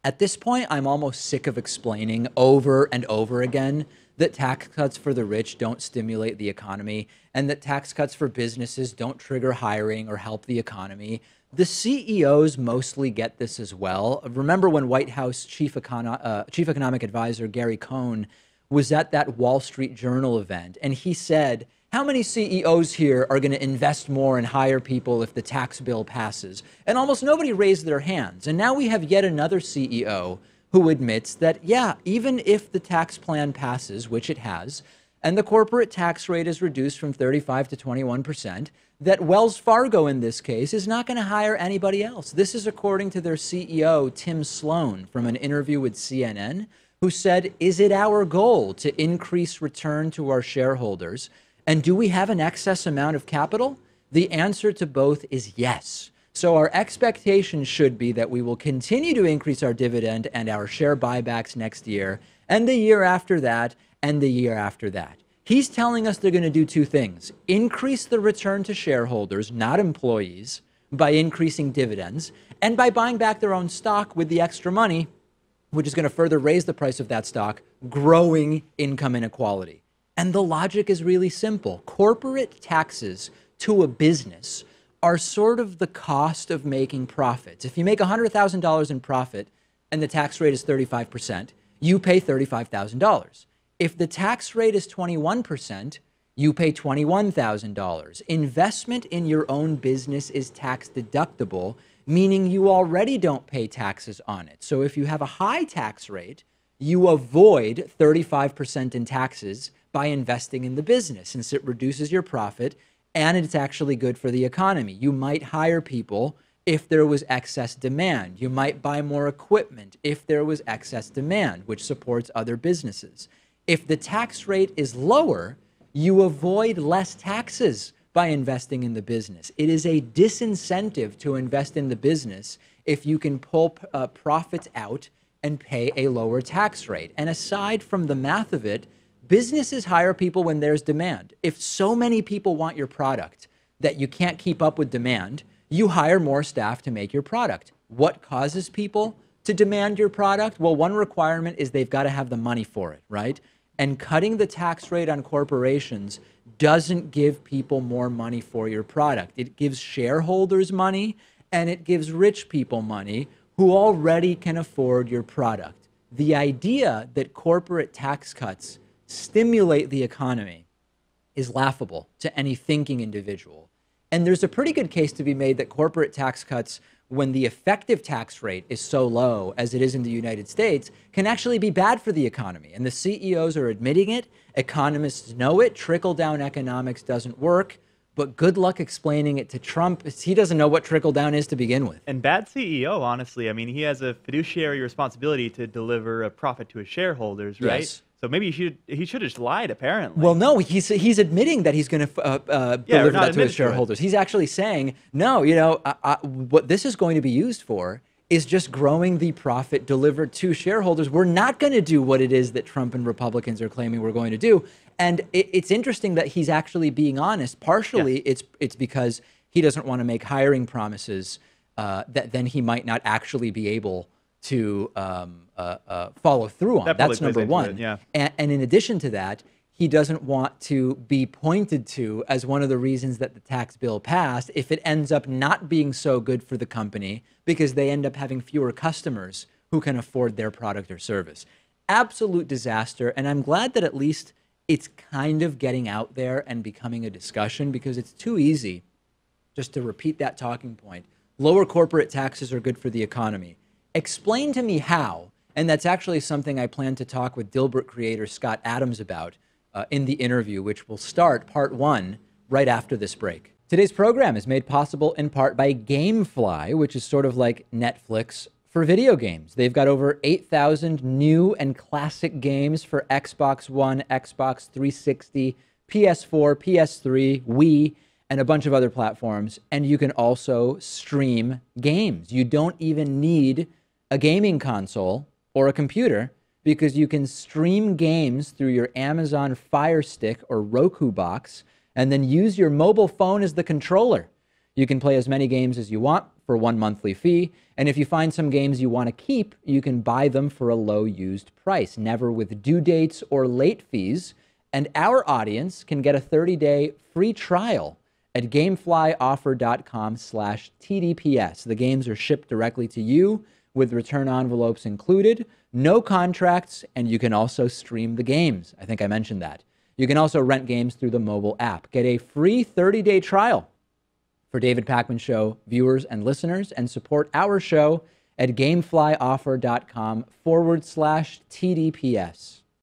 At this point, I'm almost sick of explaining over and over again that tax cuts for the rich don't stimulate the economy and that tax cuts for businesses don't trigger hiring or help the economy. The CEOs mostly get this as well. Remember when White House Chief Economic Advisor Gary Cohn was at that Wall Street Journal event, and he said, how many CEOs here are going to invest more and hire people if the tax bill passes? And almost nobody raised their hands. And now we have yet another CEO who admits that, yeah, even if the tax plan passes, which it has, and the corporate tax rate is reduced from 35 to 21%, that Wells Fargo in this case is not going to hire anybody else. This is according to their CEO, Tim Sloan, from an interview with CNN, who said, is it our goal to increase return to our shareholders? And do we have an excess amount of capital? The answer to both is yes. So our expectation should be that we will continue to increase our dividend and our share buybacks next year, and the year after that, and the year after that. He's telling us they're going to do two things: increase the return to shareholders, not employees, by increasing dividends, and by buying back their own stock with the extra money, which is going to further raise the price of that stock, growing income inequality. And the logic is really simple. Corporate taxes to a business are sort of the cost of making profits. If you make $100,000 in profit and the tax rate is 35%, you pay $35,000. If the tax rate is 21%, you pay $21,000. Investment in your own business is tax deductible, meaning you already don't pay taxes on it. So if you have a high tax rate, you avoid 35% in taxes by investing in the business, since it reduces your profit and it's actually good for the economy. You might hire people if there was excess demand. You might buy more equipment if there was excess demand, which supports other businesses. If the tax rate is lower, you avoid less taxes by investing in the business. It is a disincentive to invest in the business if you can pull profits out and pay a lower tax rate. And aside from the math of it, businesses hire people when there's demand. If so many people want your product that you can't keep up with demand, you hire more staff to make your product. What causes people to demand your product? Well, one requirement is they've got to have the money for it, right? And cutting the tax rate on corporations doesn't give people more money for your product. It gives shareholders money, and it gives rich people money who already can afford your product. The idea that corporate tax cuts stimulate the economy is laughable to any thinking individual. And there's a pretty good case to be made that corporate tax cuts, when the effective tax rate is so low as it is in the United States, can actually be bad for the economy. And the CEOs are admitting it. Economists know it. Trickle-down economics doesn't work. But good luck explaining it to Trump. He doesn't know what trickle-down is to begin with. And bad CEO, honestly. I mean, he has a fiduciary responsibility to deliver a profit to his shareholders, right? Yes. So maybe he should have just lied, apparently. Well, no, he's admitting that he's going to deliver that to his shareholders. He's actually saying, no, what this is going to be used for is just growing the profit delivered to shareholders. We're not going to do what it is that Trump and Republicans are claiming we're going to do. And it's interesting that he's actually being honest. Partially, it's because he doesn't want to make hiring promises that then he might not actually be able to follow through on. That's number one. And in addition to that, he doesn't want to be pointed to as one of the reasons that the tax bill passed if it ends up not being so good for the company because they end up having fewer customers who can afford their product or service. Absolute disaster. And I'm glad that at least it's kind of getting out there and becoming a discussion, because it's too easy just to repeat that talking point. Lower corporate taxes are good for the economy. Explain to me how. And that's actually something I plan to talk with Dilbert creator Scott Adams about in the interview, which will start part one right after this break. Today's program is made possible in part by Gamefly, which is sort of like Netflix for video games. They've got over 8,000 new and classic games for Xbox One, Xbox 360, PS4, PS3, Wii, and a bunch of other platforms. And you can also stream games. You don't even need a gaming console or a computer, because you can stream games through your Amazon Fire Stick or Roku box and then use your mobile phone as the controller. You can play as many games as you want for one monthly fee. And if you find some games you want to keep, you can buy them for a low used price, never with due dates or late fees. And our audience can get a 30-day free trial at gameflyoffer.com/TDPS. The games are shipped directly to you with return envelopes included, no contracts, and you can also stream the games. I think I mentioned that. You can also rent games through the mobile app. Get a free 30-day trial for David Pakman Show viewers and listeners, and support our show at gameflyoffer.com/TDPS.